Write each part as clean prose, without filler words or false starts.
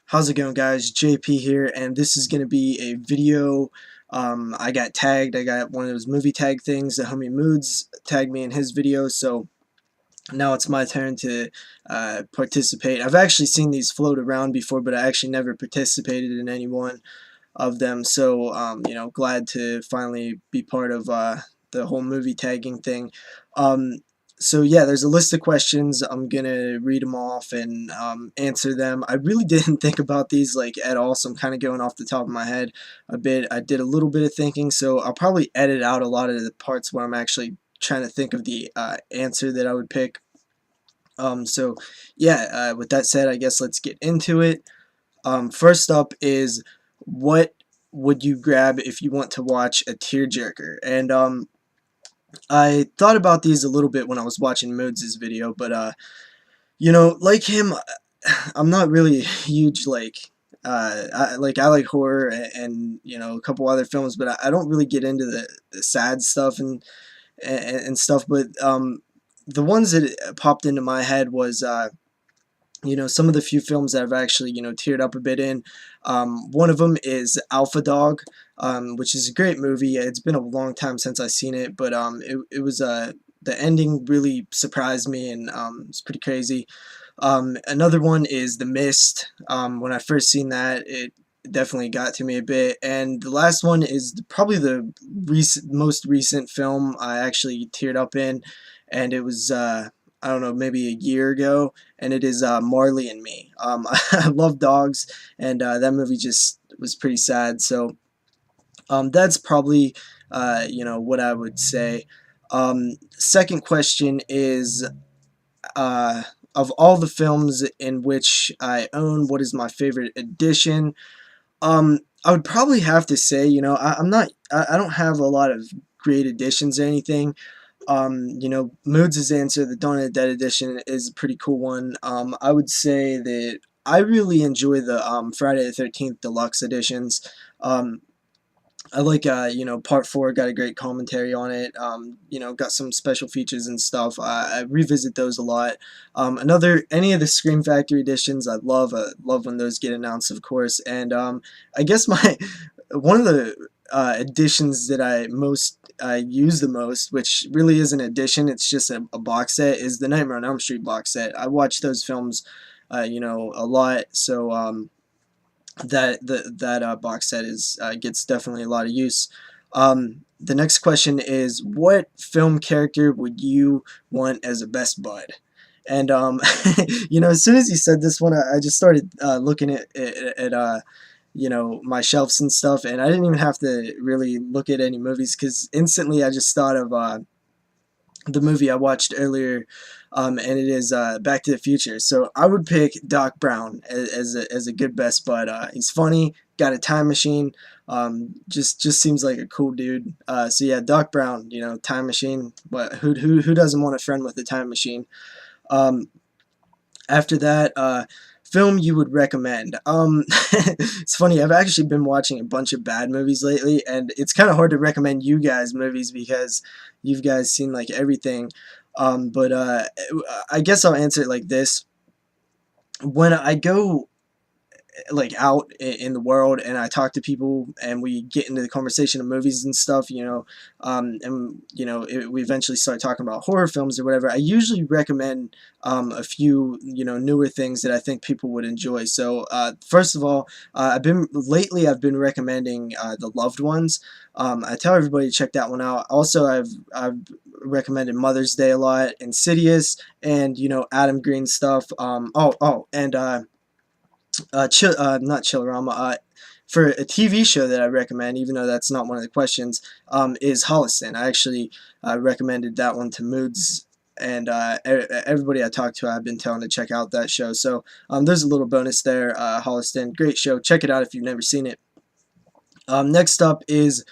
How's it going, guys? JP here, and this is going to be a video. I got tagged. I got one of those movie tag things. The homie Moods tagged me in his video, so now it's my turn to participate. I've actually seen these float around before, but I actually never participated in any one of them, so glad to finally be part of the whole movie tagging thing. So yeah, there's a list of questions. I'm gonna read them off and answer them. I really didn't think about these like at all, so I'm kind of going off the top of my head a bit. I did a little bit of thinking, so I'll probably edit out a lot of the parts where I'm actually trying to think of the answer that I would pick. So yeah, with that said, I guess let's get into it. First up is, what would you grab if you want to watch a tearjerker? And I thought about these a little bit when I was watching Moods' video, but like him, I'm not really a huge I like horror and a couple other films, but I don't really get into the sad stuff and stuff. But the ones that popped into my head was some of the few films that I've actually, teared up a bit in. One of them is Alpha Dog, which is a great movie. It's been a long time since I've seen it, but it was the ending really surprised me, and it's pretty crazy. Another one is The Mist. When I first seen that, it definitely got to me a bit. And the last one is probably the most recent film I actually teared up in, and it was I don't know, maybe a year ago, and it is Marley and Me. I love dogs, and that movie just was pretty sad. So that's probably what I would say. Second question is, of all the films in which I own, what is my favorite edition? I would probably have to say, I don't have a lot of great editions or anything. Moods' answer, the Dawn of the Dead edition, is a pretty cool one. I would say that I really enjoy the Friday the 13th deluxe editions. I like, part 4 got a great commentary on it, got some special features and stuff. I revisit those a lot. Any of the Scream Factory editions, I love when those get announced, of course. And I guess one of the editions that I use the most, which really is an edition, it's just a box set, is the Nightmare on Elm Street box set. I watch those films, a lot, so that box set gets definitely a lot of use. The next question is, what film character would you want as a best bud? And as soon as you said this one, I just started looking at my shelves and stuff, and I didn't even have to really look at any movies, because instantly I just thought of the movie I watched earlier, and it is Back to the Future. So I would pick Doc Brown as a good best bud. He's funny, got a time machine, just seems like a cool dude. So yeah, Doc Brown, time machine. But who doesn't want a friend with a time machine? After that, film you would recommend. It's funny, I've actually been watching a bunch of bad movies lately, and it's kind of hard to recommend you guys movies because you guys seen like everything. But I guess I'll answer it like this. When I go like out in the world and I talk to people and we get into the conversation of movies and stuff, we eventually start talking about horror films or whatever, I usually recommend a few newer things that I think people would enjoy. So first of all, I've been recommending The Loved Ones. I tell everybody to check that one out. Also, I've recommended Mother's Day a lot, Insidious, and Adam Green stuff. And not Chillerama. For a TV show that I recommend, even though that's not one of the questions, is Holliston. I actually recommended that one to Moods, and everybody I talked to, I've been telling to check out that show. So there's a little bonus there. Holliston, great show. Check it out if you've never seen it. Next up is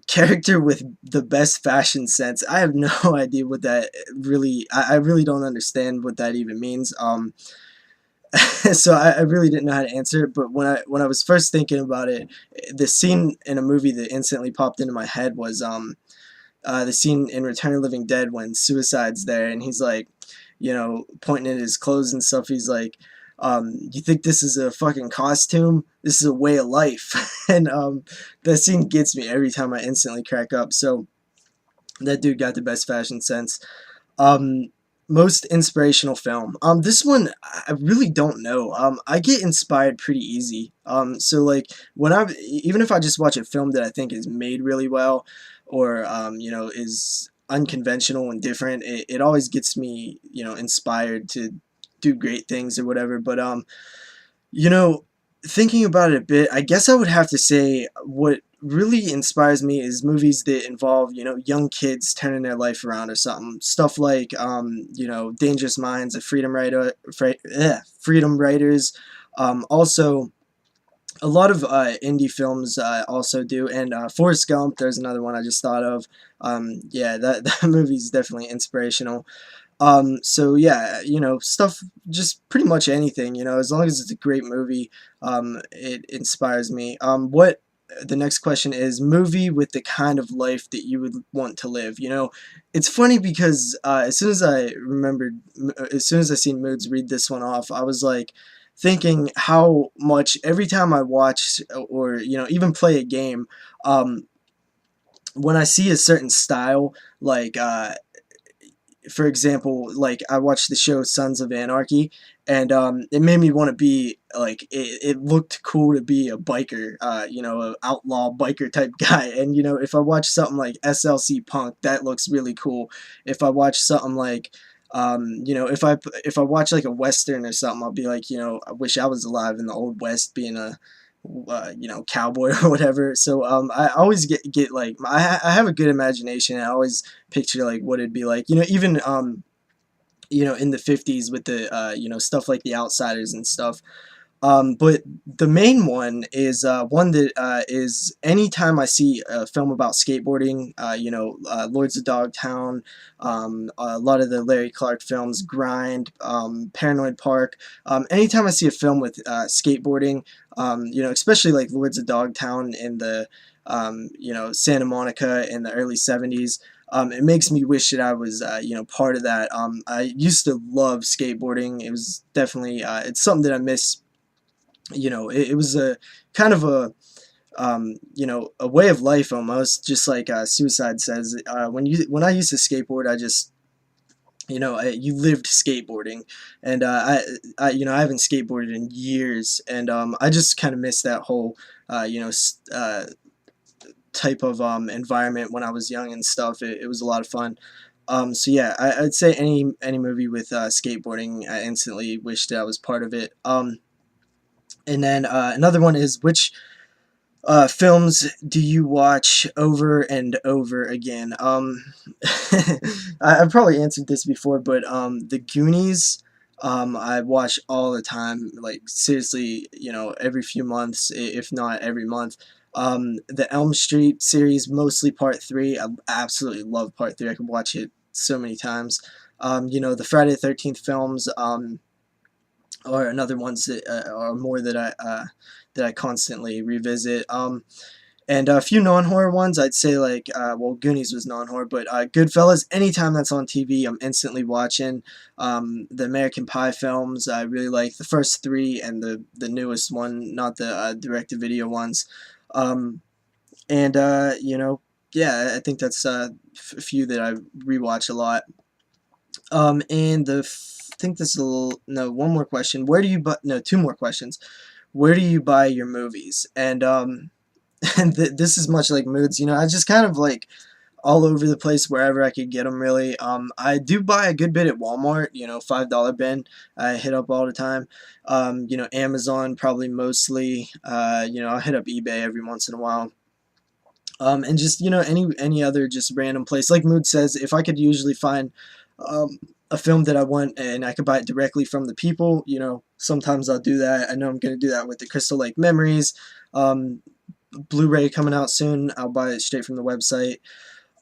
character with the best fashion sense. I have no idea what that really. I really don't understand what that even means. So I really didn't know how to answer it, but when I was first thinking about it, the scene in a movie that instantly popped into my head was the scene in Return of the Living Dead when Suicide's there, and he's like, pointing at his clothes and stuff. He's like, You think this is a fucking costume? This is a way of life. And that scene gets me every time. I instantly crack up. So that dude got the best fashion sense. Um, Most inspirational film. This one I really don't know. I get inspired pretty easy. So like when I, even if I just watch a film that I think is made really well, or you know, is unconventional and different, it always gets me, you know, inspired to do great things or whatever. But you know, thinking about it a bit, I guess I would have to say what really inspires me is movies that involve, you know, young kids turning their life around or something. Stuff like, you know, Dangerous Minds, The Freedom Writers. Also, a lot of indie films also do, and Forrest Gump. There's another one I just thought of. Yeah, that that movie's definitely inspirational. So yeah, you know, stuff, just pretty much anything, you know, as long as it's a great movie, it inspires me. What the next question is, movie with the kind of life that you would want to live. You know, it's funny because as soon as I remembered, as soon as I seen Moods read this one off, I was like thinking how much every time I watch or, you know, even play a game, um, when I see a certain style, like for example, like I watched the show Sons of Anarchy, and it made me want to be like it looked cool to be a biker, you know, an outlaw biker type guy. And you know, if I watch something like SLC Punk, that looks really cool. If I watch something like you know, if I watch like a western or something, I'll be like, you know, I wish I was alive in the old west, being a you know, cowboy or whatever. So I always get like I have a good imagination. I always picture like what it'd be like. You know, even you know, in the 50s with the you know, stuff like The Outsiders and stuff. But the main one is one that is anytime I see a film about skateboarding, you know, Lords of Dogtown, a lot of the Larry Clark films, Grind, Paranoid Park. Anytime I see a film with skateboarding, you know, especially like Lords of Dogtown in the, you know, Santa Monica in the early 70s. It makes me wish that I was, you know, part of that. I used to love skateboarding. It was definitely, it's something that I miss. You know, it was a kind of a you know, a way of life almost, just like Suicide says. When I used to skateboard, I just, you know, you lived skateboarding, and you know, I haven't skateboarded in years, and I just kind of miss that whole you know, type of environment when I was young and stuff. It was a lot of fun. So yeah, I'd say any movie with skateboarding, I instantly wish that I was part of it. And then another one is, which films do you watch over and over again? I've probably answered this before, but The Goonies, I watch all the time, like seriously, you know, every few months, if not every month. The Elm Street series, mostly part three. I absolutely love part three. I could watch it so many times. You know, the Friday the 13th films. Or another ones that are more that I constantly revisit. And a few non-horror ones, I'd say like well, Goonies was non-horror, but Goodfellas. Anytime that's on TV, I'm instantly watching. The American Pie films, I really like the first three and the newest one, not the direct-to-video ones. Um, and you know, yeah, I think that's a few that I rewatch a lot. And I think this is a little, no, one more question. Where do you buy, no, two more questions. Where do you buy your movies? And and this is much like Moods, you know, I just kind of like all over the place wherever I could get them, really. I do buy a good bit at Walmart, you know, $5 bin. I hit up all the time. You know, Amazon probably mostly. You know, I hit up eBay every once in a while. And just, you know, any other just random place. Like Mood says, if I could usually find a film that I want and I could buy it directly from the people, you know, sometimes I'll do that. I know I'm going to do that with the Crystal Lake Memories. Blu-ray coming out soon. I'll buy it straight from the website.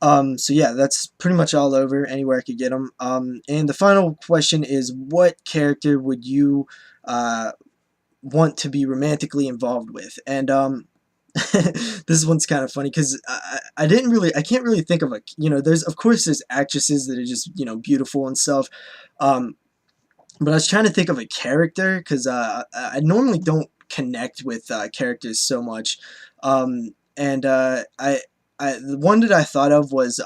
So yeah, that's pretty much all over, anywhere I could get them. And the final question is, what character would you want to be romantically involved with? And this one's kind of funny because I can't really think of a, you know, there's, of course there's actresses that are just, you know, beautiful and stuff. Um, but I was trying to think of a character because I normally don't connect with characters so much, and the one that I thought of was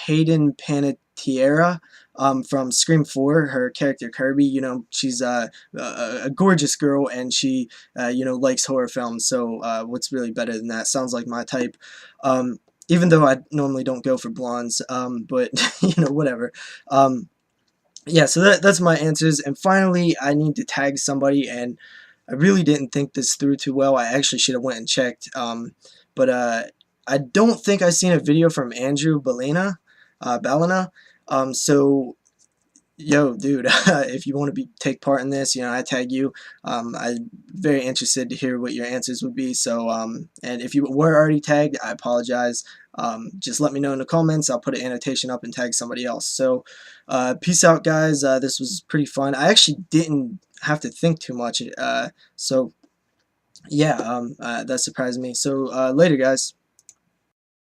Hayden Panettiere. From Scream 4, her character Kirby, she's a gorgeous girl, and she, likes horror films. So what's really better than that? Sounds like my type. Even though I normally don't go for blondes, but whatever. Yeah, so that's my answers. And finally, I need to tag somebody, and I really didn't think this through too well. I actually should have went and checked. But I don't think I've seen a video from Andrew Balena. So yo, dude, if you want to take part in this, I tag you. I'm very interested to hear what your answers would be. So, and if you were already tagged, I apologize. Just let me know in the comments. I'll put an annotation up and tag somebody else. So, peace out, guys. This was pretty fun. I actually didn't have to think too much. So, yeah, that surprised me. So, later, guys.